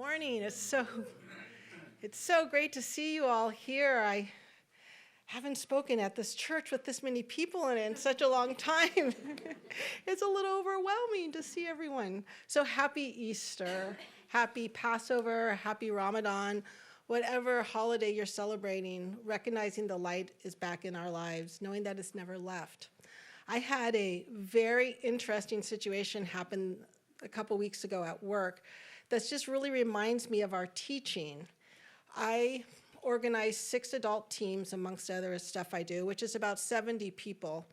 Morning. It's so great to see you all here. I haven't spoken at this church with this many people in it in such a long time. It's a little overwhelming to see everyone. So happy Easter, happy Passover, happy Ramadan, whatever holiday you're celebrating, recognizing the light is back in our lives, knowing that it's never left. I had a very interesting situation happen a couple weeks ago at work that just really reminds me of our teaching. I organize 6 adult teams, amongst other stuff I do, which is about 70 people.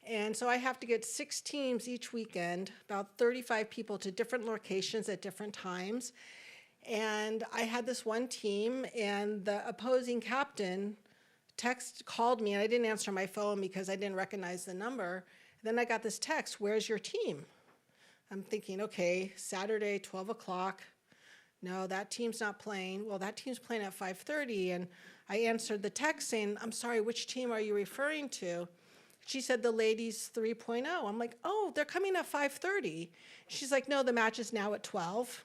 And so I have to get 6 teams each weekend, about 35 people to different locations at different times. And I had this one team, and the opposing captain called me, and I didn't answer my phone because I didn't recognize the number. Then I got this text, "Where's your team?" I'm thinking, okay, Saturday, 12 o'clock. No, that team's not playing. Well, that team's playing at 5:30. And I answered the text saying, "I'm sorry, which team are you referring to?" She said, "The ladies 3.0. I'm like, "Oh, they're coming at 5:30. She's like, "No, the match is now at 12.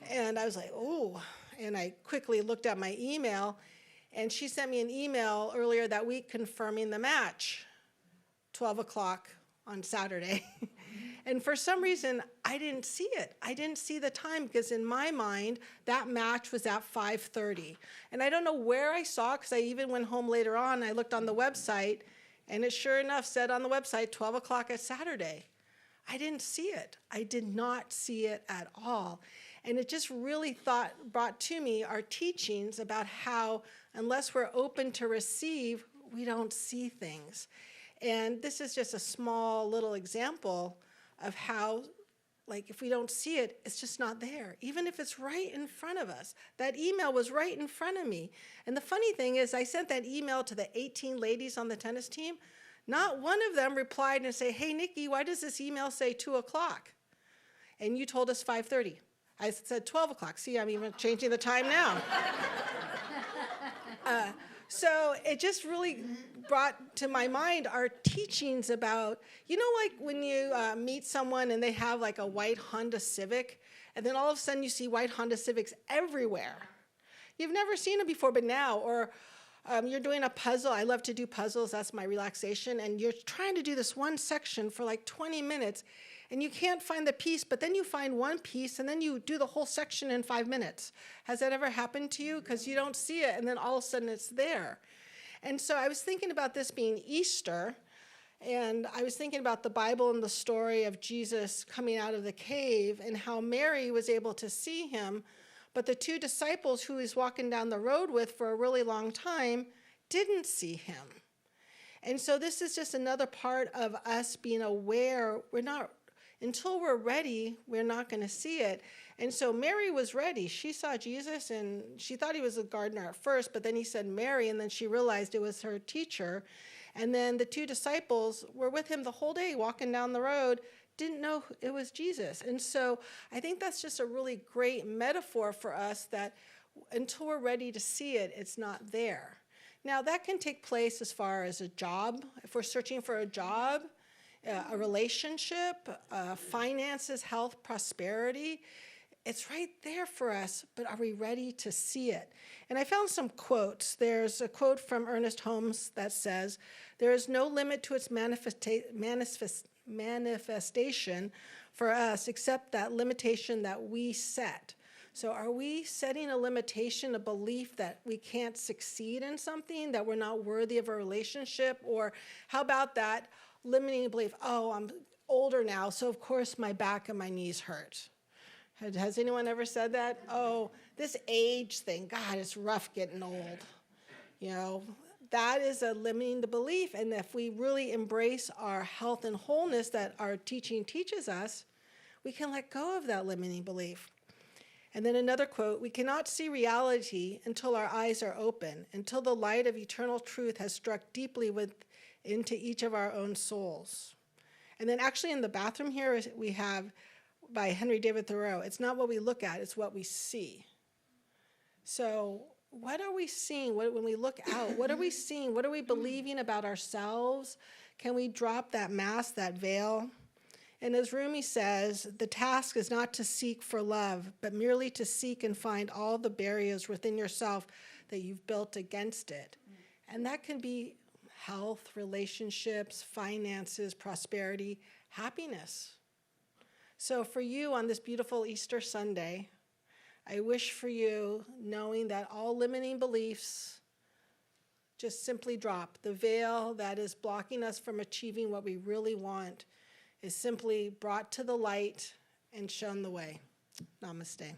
And I was like, "Oh." And I quickly looked at my email, and she sent me an email earlier that week confirming the match, 12 o'clock on Saturday. And for some reason, I didn't see it. I didn't see the time because in my mind, that match was at 5:30. And I don't know where I saw it because I even went home later on. I looked on the website, and it sure enough said on the website 12 o'clock at Saturday. I didn't see it. I did not see it at all. And it just really brought to me our teachings about how unless we're open to receive, we don't see things. And this is just a small little example of how, like, if we don't see it, it's just not there, even if it's right in front of us. That email was right in front of me. And the funny thing is, I sent that email to the 18 ladies on the tennis team. Not one of them replied and say, "Hey, Nikki, why does this email say 2 o'clock? And you told us 5:30. I said 12 o'clock. See, I'm even changing the time now. So it just really brought to my mind our teachings about, like when you meet someone and they have like a white Honda Civic, and then all of a sudden you see white Honda Civics everywhere. You've never seen them before, but now, or you're doing a puzzle. I love to do puzzles. That's my relaxation. And you're trying to do this one section for like 20 minutes, and you can't find the piece, but then you find one piece, and then you do the whole section in 5 minutes. Has that ever happened to you? Because you don't see it, and then all of a sudden it's there. And so I was thinking about this being Easter, and I was thinking about the Bible and the story of Jesus coming out of the cave and how Mary was able to see him, but the 2 disciples who he's walking down the road with for a really long time didn't see him. And so this is just another part of us being aware. Until we're ready, we're not going to see it. And so Mary was ready. She saw Jesus, and she thought he was a gardener at first, but then he said Mary, and then she realized it was her teacher. And then the 2 disciples were with him the whole day, walking down the road, didn't know it was Jesus. And so I think that's just a really great metaphor for us that until we're ready to see it, it's not there. Now, that can take place as far as a job. If we're searching for a job, a relationship, finances, health, prosperity, it's right there for us, but are we ready to see it? And I found some quotes. There's a quote from Ernest Holmes that says, "There is no limit to its manifestation for us except that limitation that we set." So are we setting a limitation, a belief that we can't succeed in something, that we're not worthy of a relationship? Or how about that limiting belief, "Oh, I'm older now, so of course my back and my knees hurt"? Has anyone ever said that? "Oh, this age thing, God, it's rough getting old." That is a limiting the belief. And if we really embrace our health and wholeness that our teaching teaches us, we can let go of that limiting belief. And then another quote, "We cannot see reality until our eyes are open, until the light of eternal truth has struck deeply into each of our own souls." And then actually in the bathroom here, we have by Henry David Thoreau, "It's not what we look at, it's what we see." So what are we seeing when we look out? What are we seeing? What are we believing about ourselves? Can we drop that mask, that veil? And as Rumi says, the task is not to seek for love, but merely to seek and find all the barriers within yourself that you've built against it. And that can be health, relationships, finances, prosperity, happiness. So for you on this beautiful Easter Sunday, I wish for you knowing that all limiting beliefs just simply drop. The veil that is blocking us from achieving what we really want is simply brought to the light and shown the way. Namaste.